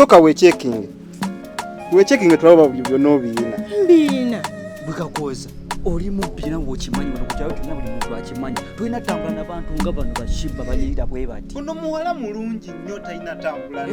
soka we checking tulaba byonna obiyina mbina bwekakoza oli mubina wokimanyi wano kukyawo kyonna buli muntu akimanyi tulina tambula n'abantu nga bano bashiba banyirira bwe bati ono muwala mulungi nnyo talina tambula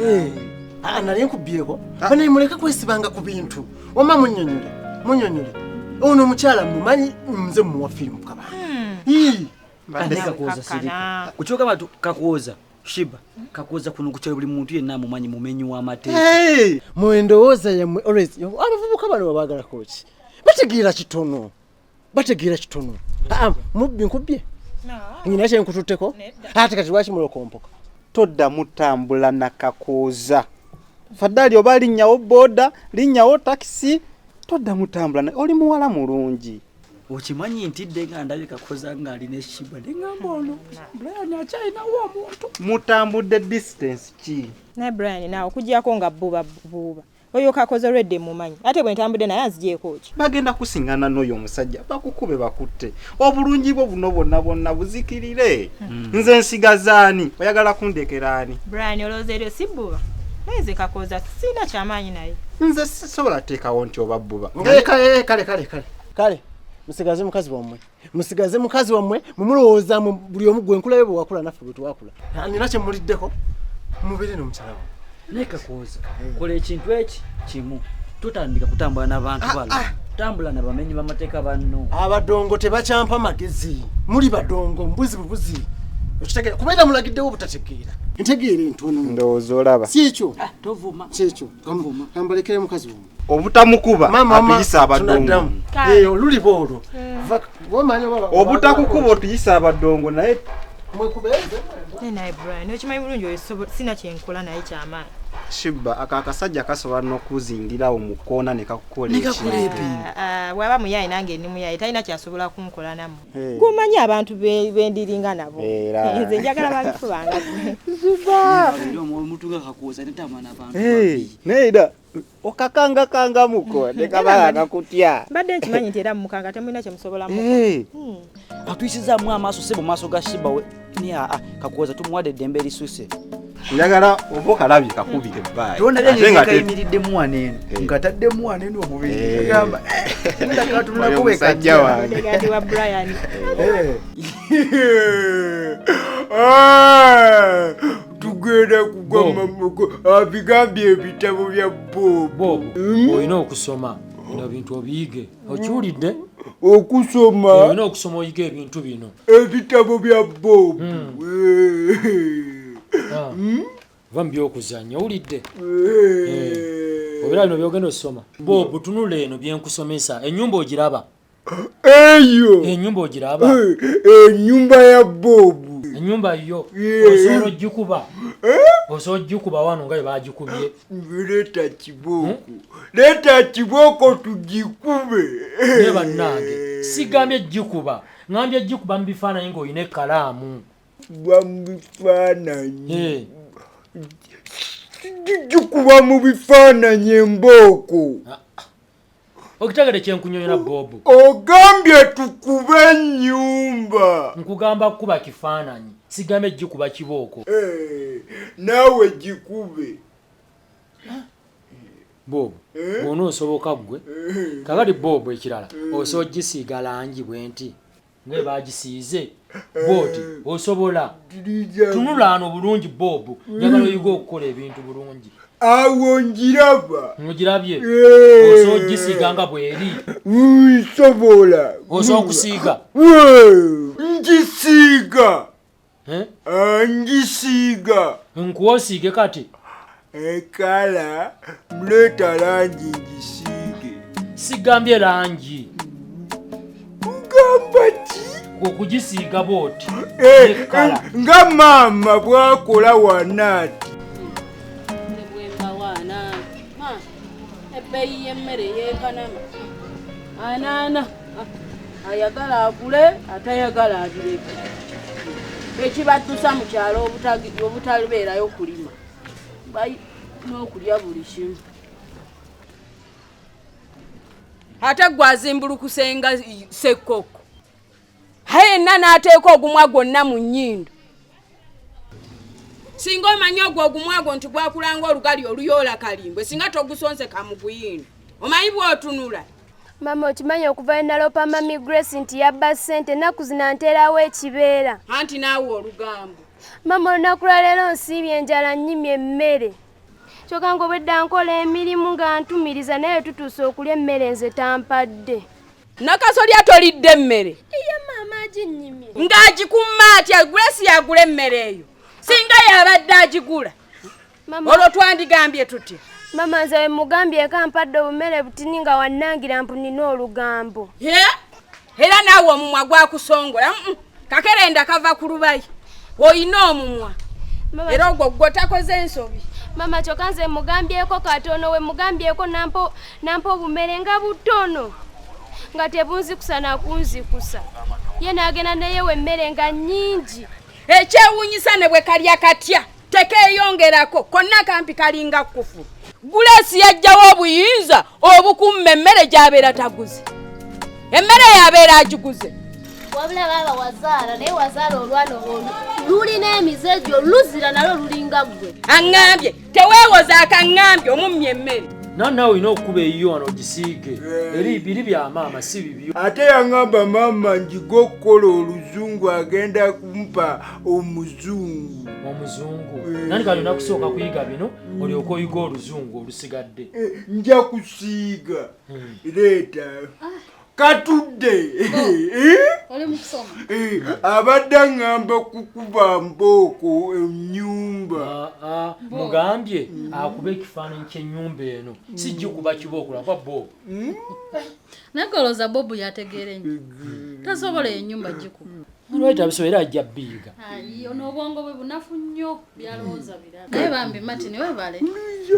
nali nkubyeko bane muleka kwesibanga ku bintu wama munyonyole ono omukyala mumanyi nze muwa firimu kabanga kakoza siri kuchoka batu kakoza shiba kakoza kuno kukyali buli muntu yenna mumanyi mumenyi w'amateeka mwendowooza yammwe always abavubuka bano babagala koki bategeera kitono mubbi nkubye nyina kyenkututteko ate kati lwaki mulokompoka todda mutambula na kakoza fadali oba linnyawo boda linnyawo taxi todda mutambula oli muwala mulungi okimanyi nti ddenga ndabye kakoza nga alina eshiba nengamba ono Brian akyalinawo omuntu mutambudde distance ki naye Brian naawe okuggyako nga buuba oyo kakoza olwedde mumanyi ate bwe ntambudde naye anzigyeko ki bagenda kusiŋŋana n'oyo omusajja bakukube bakutte obulungi bwo buno bonna buzikirire nze nsigazaani oyagala kundekera ani Brian olowooza eryo si bbuba naye kakoza sina kyamaanyi naye nze sisobola teekawo nti oba bbuba kale musigaze mukazi wammwe mumulowooza buli omu gwe nkulayo bwe wakula naffe bwe tuwakula nina kye muliddeko mubere n'omukyala wammwe naye kakoza kola ekintu eki kimu tutandika kutambula n'abantu bano tambula n'abamenyi b'amateeka banno abadongo tebakyampa magezi muli badongo mbuzi bubuzi okitegeera kubeera mulagiddewo obutategeera ntegeere ntono ndowooza olaba si ekyo tovuma kyekyo kambalekere mukazi wammwe obutamukuba atuyisa abadongo oluliba olwo obutakukuba otuyisa abadongo naye mwekubeeze naye Brian okimanyi bulungi oyo sina kyenkola naye kyamaanyi shiba akakasajja kasobola n'okuzingirawo mu kkoona ne kakukola bw'aba muyayi nange ndi muyayi talina kyasobola kunkola nammwe gwomanyi abantu bendiringa nabo nze njagala babifubanga omuntu nga kakoza netambula n'abantu neera okakangakanga muko nekabala kakutya mbadde nkimanyi nti era mumukanga temulina kyemusobolamu atuyisizaamu amaaso se mu maaso ga shiba we kakoza tumuwadde eddembe erisuse njagala oba okalabye kakubire ebbaayi tonadekayimiriddemu waneeno ngataddemu waneeno omubiri gamba musajja wange wa Brian tugenda kugamba abigambye ebitabo bya Bob olina okusoma bino bintu obiyige okiwulidde okusoma olina okusoma oyige ebintu bino ebitabo bya Bob va mubyokuzanya owulidde obera bino byogenda osoma Bob tunula eno byenkusomesa ennyumba ogiraba eyo ennyumba ogiraba ennyumba ya Bob ennyumba yo osobola ogikuba osobola ogikuba wano nga bwe bagikubye leeta kibooko tugikube naye bannange sigambye gikuba ngambye gikuba mu bifaananyi ng'olina ekkalaamu bifaananyi gikuba mu bifaananyi embooko okitegere kyenkunyonyola Bob ogambye tukube ennyumba nkugamba kuba kifaananyi sigambye gikuba kibooko naawe gikube Bob bw'ona osoboka gwe kakati Bob ekirala osobola gisiiga langi bwe nti ngaye bagisiize bwoti osobola tunula ano bulungi Bob njagala oyiga okukola ebintu bulungi awo njiraba ngirabye osobola gisiiga nga bweri nsobola osobola okusiiga njisiiga njisiiga nkuwa osiige kati ekala mleeta langi njisiige sigambye langi kugamba ki okugisiiga bwoti nga maama bwakola wanaati ebbeeyi y'emmere yeekanama anaana ayagala agule atayagala abireke ekibaddusa mu kyalo obutalibeerayo kulima n'okulya buli kimu ate gwazimbulukusenga sekkoko aye yenna n'ateeka ogumwa gwonna mu nnyindo singa omanyi ogwo ogumwago nti gwakulanga olugali oluyoola kalimbwe singa togusonse kamuguyino omanyi bw'otunula. Mama okimanyi okuva enalopa mami Grace nti yabba ssente ennaku zino nteerawo ekibeera. Anti naawe olugambo. Mama olunaku lwa leero nsiibye enjala nnyimye emmere. Kyokka ng'obwedda nkola emirimu nga ntumiriza naye tutuuse okulya emmere nze tampadde. Nakasolya tolidde emmere? Iya mama aginnyimye. Ng'agikumma atya Grace yagula emmere eyo. Singa yabadde agigula. Olwo twandigambye tutya? Mama nze we mugambye kampadde obumere butini nga wannangira mpu nina olugambo. Era naawe omumwa gwakusongola. Kakerenda kava ku lubayi. Oyina omumwa. Era ogwo gwo takoze ensobi. Mama kyokka nze mugambyeko katono we mugambyeko nampo obumere nga butono. Nga tebunzikusa na kunzikusa. Ye naagenda naye emmere nga nnyingi. Ekyewuunyisa ne bwe kalya katya tekeeyongerako konna kampi kalinga kufu. Grace yajjawo obuyinza obukumma emmere gy'abeera taguze. Emmere yabeera agiguze. Wabula baba wazaala naye wazaala olwana lulina emize gyo luzira nalwo lulinga ggwe. Aŋŋambye teweewoza akaŋŋambye omummye emmere. Naawe olina okukuba eyiyo wano ogisiige. Biri bya maama si bibyo. Ate yaŋŋamba maama njiga okukola oluzungu agenda kumpa omuzungu. Omuzungu? Nani kali nakusooka kuyiga bino olyoke oyiga oluzungu olusigadde? Nja kusiiga. Leeta. Katudde. Oli mukusoma. Abadde aŋŋamba kukuba mbooko ennyumba. Mugambye akuba ekifaananyi ky'ennyumba eno sijjikuba kibooko lwakwa Bob. Nakoloza Bob yategeera ennyo. Tasobola ennyumba gikuba. Lwaki abisobola ajja bbiiga. Ono obwongo bwe bunafu nnyo byalowooza birala. Naye bambi Martin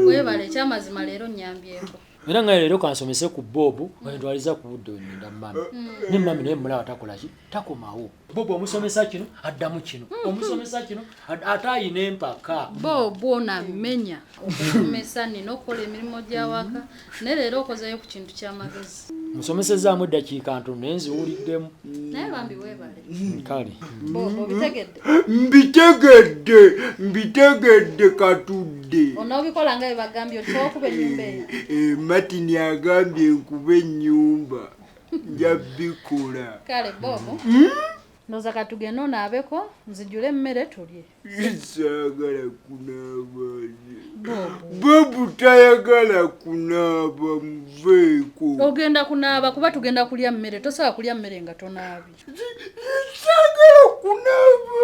weebale ekyamazima leero nnyambyeko. Era nga leero kansomese ku Bob wendwaliza ku budde weninda mami. Ne mami naye mulaba takola ki? Takomawo. Bob omusomesa kino addamu kino. Omusomesa kino ate ayina empaka. Bob onamenya okusomesa nina okukola emirimu gy'awaka naye leero okozeyo ku kintu ky'amagezi. Musomesezaamu eddakiika ntono naye nziwuliddemu. Naye bambi weebale. Kale. Bob obitegedde? Mbitegedde katudde. Onoobikola nga bwe bagambye otya okuba ennyumba eyo? Martin agambye nkuba ennyumba. Nja bikola. Kale Bob. Noza katugenda onaabeko nzijule emmere tulye. Saagala kunaaba. Bob tayagala kunaaba muveeko. Ogenda kunaaba kuba tugenda kulya mmere tosobola kulya mmere nga tonaabye. Saagala kunaaba.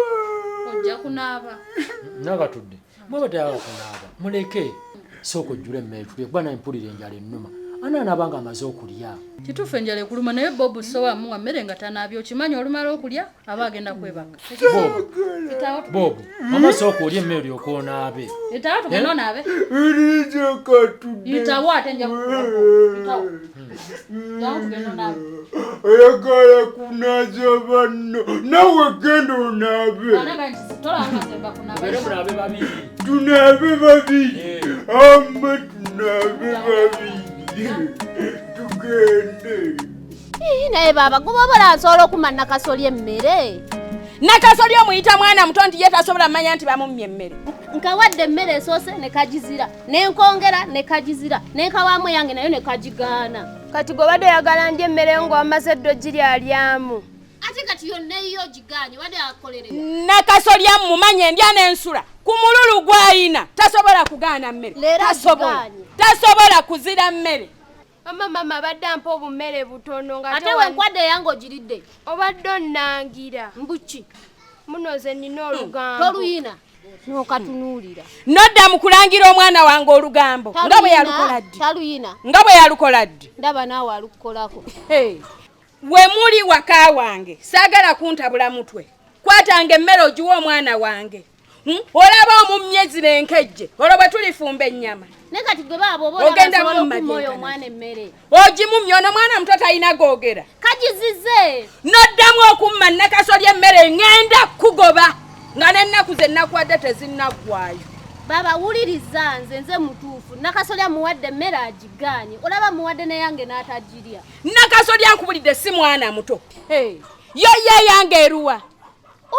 Ojja kunaaba. Nakatudde. Mwaba tayagala kunaaba. Muleke. Sooka ojjule emmere tulye kuba naye mpulira enjala ennuma. Anaanaaba nga amaze okulya. Kituufu enjala ekuluma naye Bob sowa muwa mmere nga tanaabye okimanyi olumala okulya aba agenda kwebaka. Bob, mama sooka olya emmere olyoke onaabe. Itawo tugenda onaabe. Eriza katudde. Itawo ate nja kukuba. Itawo tugenda onaabe. Oyagala kunaaza banno. Nawe genda onaabe. Anaga nti tolanga nzemba kunaaba. Era munaabe babiri. Tunaabe babiri. Amma tunaabe babiri. Tugende. Naye baba gobola nsobola okuma Nakasolya emmere. Nakasolya omuyita mwana muto nti ye tasobola mmanya nti bamummye emmere. Nkawadde emmere esoose ne kagizira nenkongera ne kagizira nenkawaamu yange nayo ne kagigaana. Kati gobadde oyagala ndya emmere ngo wamaze ddo giryalyamu. Ate kati yonna eyiyo gigaanye wadde akolere. Nakasolya mumanye ndya n'ensula ku mululu gw'ayina tasobola kugaana mmere. Tasobola kuzira mmere. Mama abadde ampa obumere butono nga ate wenkwadde yange ogiridde. Obadde onnangira. Mbuki. Munoze nina olugambo. Toluyina. N'okatunuulira. Nodda mu kulangira omwana wange olugambo. Nga bwe yalukola ddi. Taluyina. Nga bwe yalukola ddi. Ndaba naawe alukolako. We muli waka wange saagala kuntabula mutwe. Kwatanga emmere ogiwa omwana wange. Olaba omumyezi enkejje olwo bwe tulifumba ennyama. Ne kati gwe baabo ogenda mummoyo omwana emmere. Ogimumye ono mwana muto talina googera. Kagizize. Noddamu okumma Nakasolya emmere ngenda kugoba nga n'ennaku ze nnakuwadde tezinnaggwaayo. Baba wuliriza nze mutuufu Nakasolya muwadde emmere agigaanye olaba muwadde neyange n'atagirya. Nakasolya nkubulidde si mwana muto. Yo ye yange eruwa.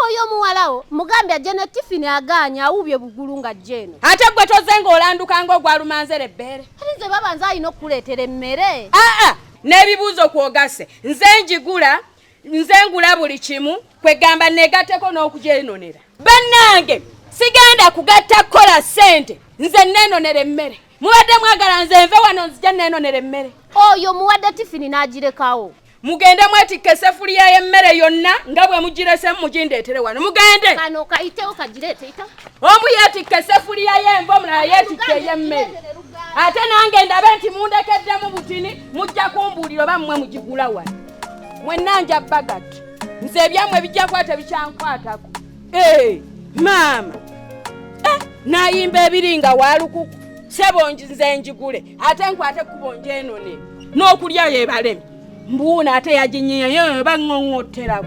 Oyo muwalawo mugambe ajene Tiffany aganya awubye bugulu nga jeno. Ate gwe tozenga olanduka ngo gwa lumanzere ebbere. Alize baba nze alina okuleetera emmere. N'ebibuuzo kwogase. Nze ngula buli kimu kwegamba negateko n'okugyenonera. Bannange sigenda kugatta kola ssente nze nenonera emmere. Mubadde mwagala nze nve wano nzija nenonera emmere. Oyo muwadde Tiffany n'agirekawo. Mugende mwetikke sefuliya y'emmere yonna nga bwe mugirese mugindeetere wano. Mugende. Kano kayitewo kagireete ita. Omu yeetikke sefuliya y'enva omulala yeetikke ey'emmere. Ate nange ndabe nti mundekeddemu butini mujja kumbuulira oba mmwe mugigula wano. Mwenna nja bagati. Nze ebyammwe bijja kwate bikyankwatako. Maama. Nayimba ebiringa waalukuku. Sebonji nze njigule. Ate nkwate kubonje enone. N'okulya yebaleme. Mbuuna ate yaginyeyo bangongotterako.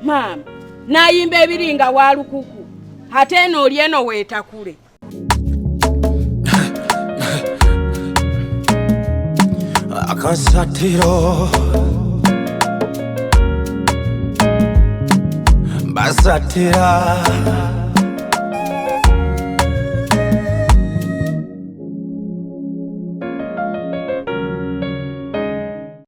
Maama. Nayimba ebiringa waalukuku. Ate n'oli eno weetakule. Akasatiro basatira